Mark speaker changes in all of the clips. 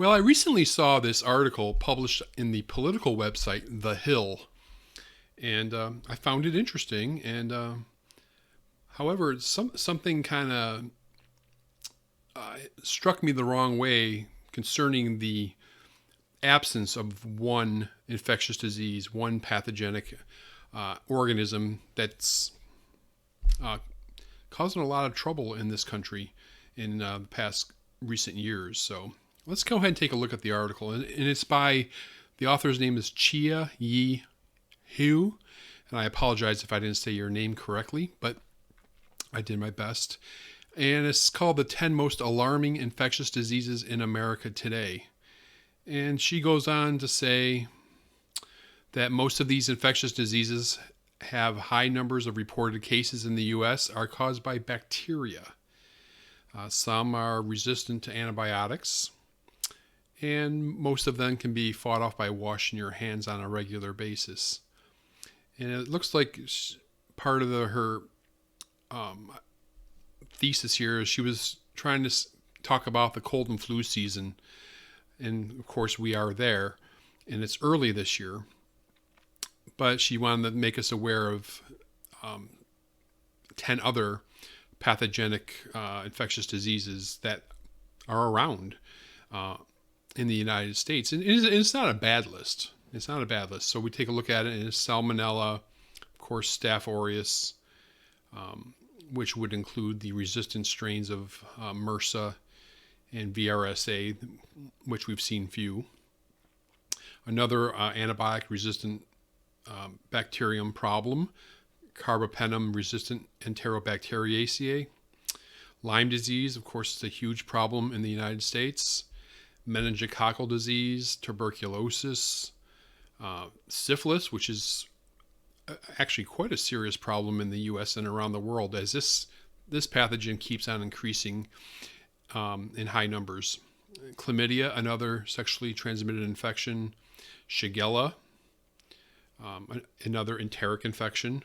Speaker 1: Well, I recently saw this article published in the political website, The Hill, and I found it interesting. And however, something kind of struck me the wrong way concerning the absence of one infectious disease, one pathogenic organism that's uh, causing a lot of trouble in this country in the past recent years. So let's go ahead and take a look at the article. And it's by the author's name is Chia Yi Hu. And I apologize if I didn't say your name correctly, but I did my best. And it's called The 10 Most Alarming Infectious Diseases in America Today. And she goes on to say that most of these infectious diseases have high numbers of reported cases in the U.S. are caused by bacteria. Some are resistant to antibiotics, and most of them can be fought off by washing your hands on a regular basis. And it looks like part of her thesis here is she was trying to talk about the cold and flu season. And of course, we are there, and it's early this year. But she wanted to make us aware of 10 other pathogenic infectious diseases that are around in the United States. And it's not a bad list. It's not a bad list. So we take a look at it, and it's Salmonella, of course, Staph aureus, which would include the resistant strains of MRSA and VRSA, which we've seen few. Another antibiotic-resistant bacterium problem, carbapenem-resistant Enterobacteriaceae. Lyme disease, of course, is a huge problem in the United States. Meningococcal disease, tuberculosis, syphilis, which is actually quite a serious problem in the U.S. and around the world, as this pathogen keeps on increasing in high numbers. Chlamydia, another sexually transmitted infection. Shigella, another enteric infection.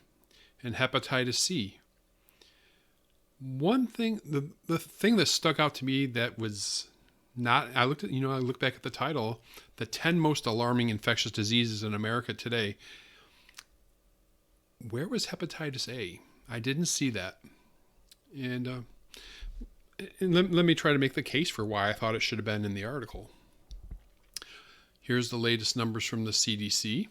Speaker 1: And hepatitis C. One thing, the thing that stuck out to me that was not, I looked back at the title, the 10 most alarming infectious diseases in America today. Where was hepatitis A? I didn't see that. And let me try to make the case for why I thought it should have been in the article. Here's the latest numbers from the CDC.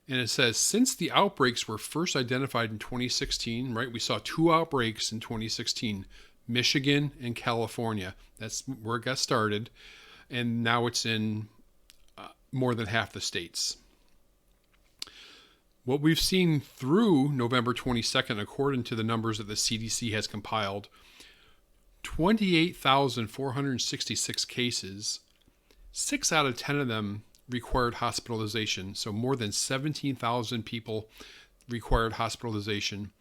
Speaker 1: And it says, since the outbreaks were first identified in 2016, right, we saw 2 outbreaks in 2016, Michigan and California. That's where it got started. And now it's in more than half the states. What we've seen through November 22nd, according to the numbers that the CDC has compiled, 28,466 cases, 6 out of 10 of them required hospitalization. So more than 17,000 people required hospitalization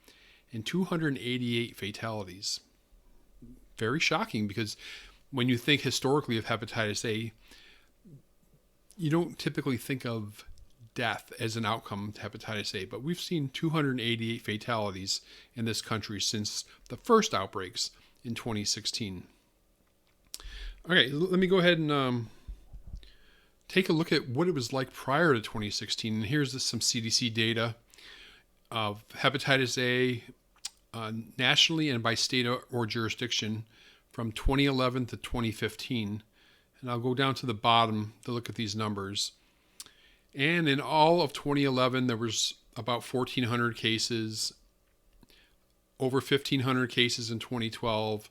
Speaker 1: and 288 fatalities. Very shocking, because when you think historically of hepatitis A, you don't typically think of death as an outcome to hepatitis A, but we've seen 288 fatalities in this country since the first outbreaks in 2016. Okay, let me go ahead and take a look at what it was like prior to 2016. And here's some CDC data of hepatitis A nationally and by state or jurisdiction from 2011 to 2015. And I'll go down to the bottom to look at these numbers. And in all of 2011, there was about 1,400 cases, over 1,500 cases in 2012,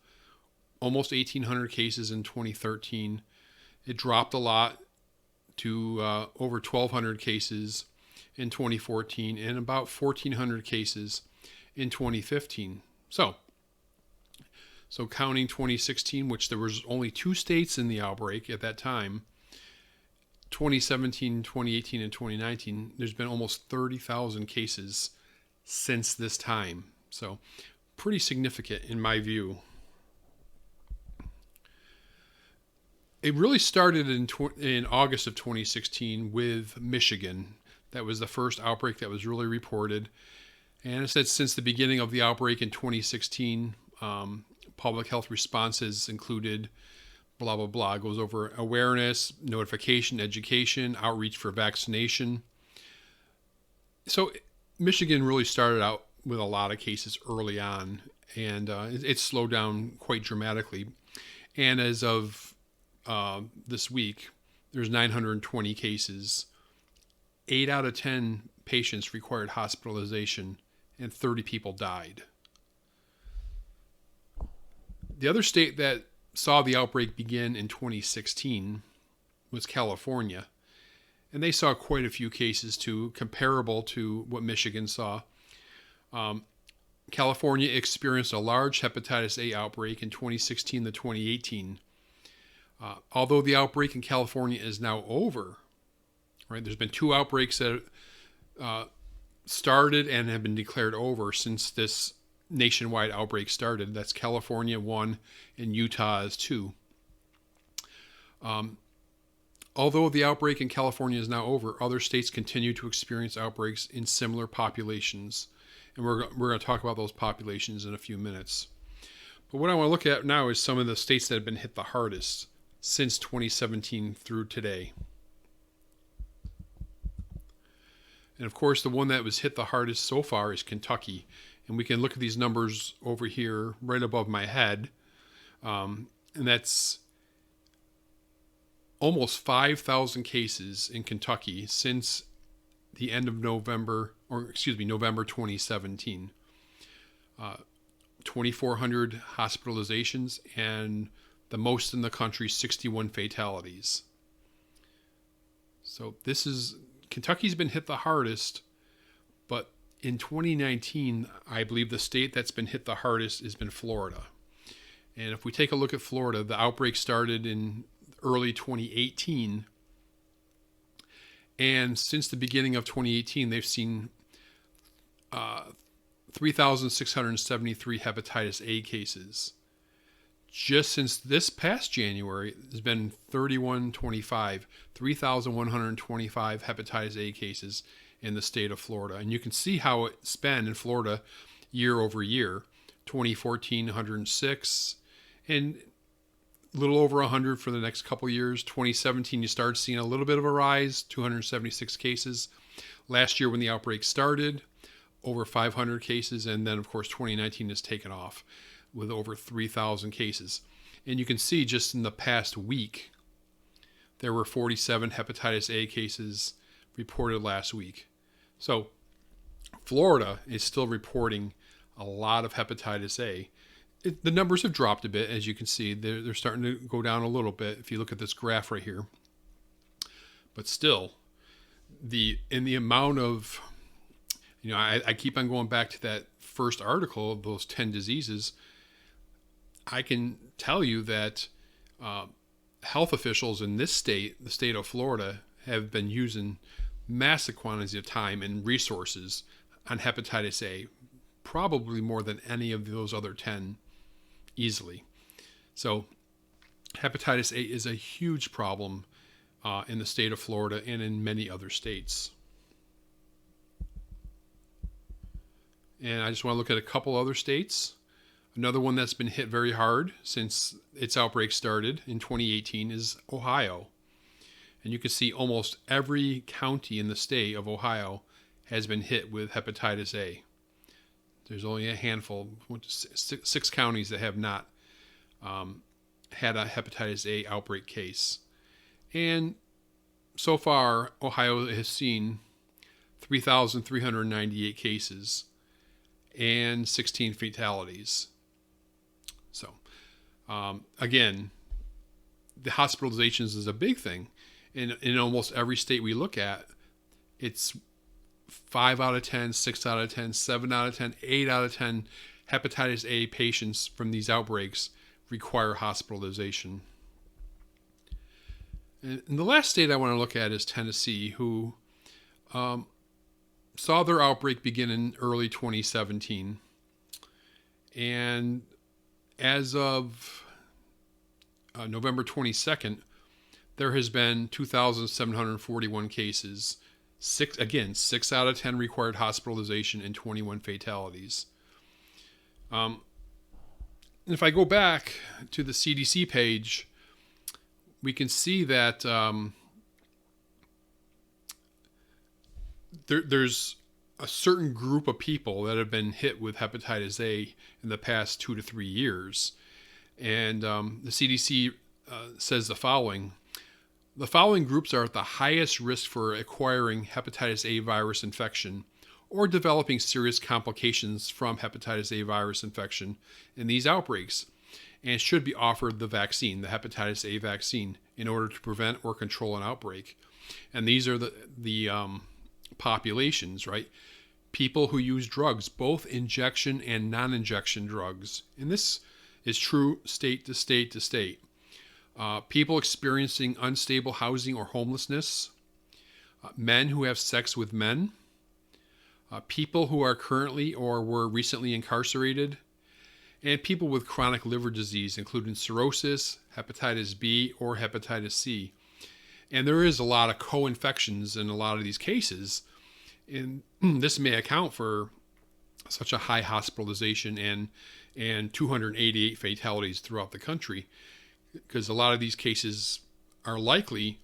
Speaker 1: almost 1,800 cases in 2013. It dropped a lot to over 1,200 cases in 2014 and about 1,400 cases in 2015. So counting 2016, which there was only 2 states in the outbreak at that time, 2017, 2018, and 2019, there's been almost 30,000 cases since this time. So pretty significant in my view. It really started in August of 2016 with Michigan. That was the first outbreak that was really reported. And it said since the beginning of the outbreak in 2016, public health responses included blah, blah, blah. It goes over awareness, notification, education, outreach for vaccination. So Michigan really started out with a lot of cases early on, and it slowed down quite dramatically. And as of this week, there's 920 cases. 8 out of 10 patients required hospitalization, and 30 people died. The other state that saw the outbreak begin in 2016 was California. And they saw quite a few cases too, comparable to what Michigan saw. California experienced a large hepatitis A outbreak in 2016 to 2018. Although the outbreak in California is now over, right? There's been 2 outbreaks that started and have been declared over since this nationwide outbreak started. That's California 1 and Utah is 2. Although the outbreak in California is now over, other states continue to experience outbreaks in similar populations. And we're going to talk about those populations in a few minutes. But what I want to look at now is some of the states that have been hit the hardest since 2017 through today. And of course, the one that was hit the hardest so far is Kentucky. And we can look at these numbers over here right above my head. And that's almost 5,000 cases in Kentucky since the end of November 2017. 2,400 hospitalizations and the most in the country, 61 fatalities. So Kentucky's been hit the hardest, but in 2019, I believe the state that's been hit the hardest has been Florida. And if we take a look at Florida, the outbreak started in early 2018. And since the beginning of 2018, they've seen 3,673 hepatitis A cases. Just since this past January, there's been 3,125 hepatitis A cases in the state of Florida. And you can see how it's been in Florida year over year. 2014, 106, and a little over 100 for the next couple years. 2017, you started seeing a little bit of a rise, 276 cases. Last year when the outbreak started, over 500 cases. And then, of course, 2019 has taken off with over 3,000 cases. And you can see just in the past week, there were 47 hepatitis A cases reported last week. So Florida is still reporting a lot of hepatitis A. The numbers have dropped a bit, as you can see. They're starting to go down a little bit if you look at this graph right here. But still, the amount of, I keep on going back to that first article of those 10 diseases. I can tell you that health officials in this state, the state of Florida, have been using massive quantities of time and resources on hepatitis A, probably more than any of those other 10 easily. So hepatitis A is a huge problem in the state of Florida and in many other states. And I just want to look at a couple other states. Another one that's been hit very hard since its outbreak started in 2018 is Ohio. And you can see almost every county in the state of Ohio has been hit with hepatitis A. There's only a handful, 6 counties that have not had a hepatitis A outbreak case. And so far, Ohio has seen 3,398 cases and 16 fatalities. So, again, the hospitalizations is a big thing. In almost every state we look at, it's 5 out of 10, 6 out of 10, 7 out of 10, 8 out of 10 hepatitis A patients from these outbreaks require hospitalization. And the last state I want to look at is Tennessee, who saw their outbreak begin in early 2017. And as of November 22nd, there has been 2,741 cases. 6 out of 10 required hospitalization and 21 fatalities. If I go back to the CDC page, we can see that there's a certain group of people that have been hit with hepatitis A in the past 2 to 3 years. And the CDC says the following. The following groups are at the highest risk for acquiring hepatitis A virus infection or developing serious complications from hepatitis A virus infection in these outbreaks, and should be offered the vaccine, the hepatitis A vaccine, in order to prevent or control an outbreak. And these are the populations, right? People who use drugs, both injection and non-injection drugs. And this is true state to state to state. People experiencing unstable housing or homelessness, men who have sex with men, people who are currently or were recently incarcerated, and people with chronic liver disease, including cirrhosis, hepatitis B, or hepatitis C. And there is a lot of co-infections in a lot of these cases, and this may account for such a high hospitalization and 288 fatalities throughout the country, because a lot of these cases are likely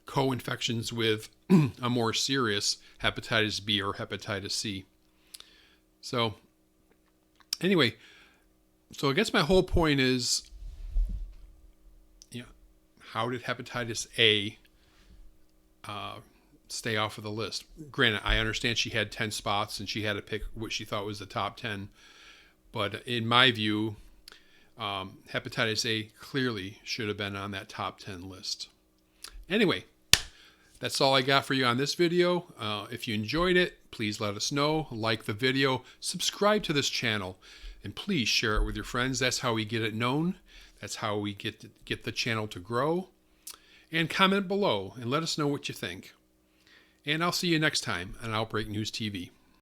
Speaker 1: co-infections with a more serious hepatitis B or hepatitis C. So anyway, so I guess my whole point is, how did hepatitis A stay off of the list? Granted, I understand she had 10 spots and she had to pick what she thought was the top 10. But in my view, hepatitis A clearly should have been on that top 10 list. Anyway, that's all I got for you on this video. If you enjoyed it, please let us know. Like the video, subscribe to this channel, and please share it with your friends. That's how we get it known. That's how we get the channel to grow. And comment below and let us know what you think. And I'll see you next time on Outbreak News TV.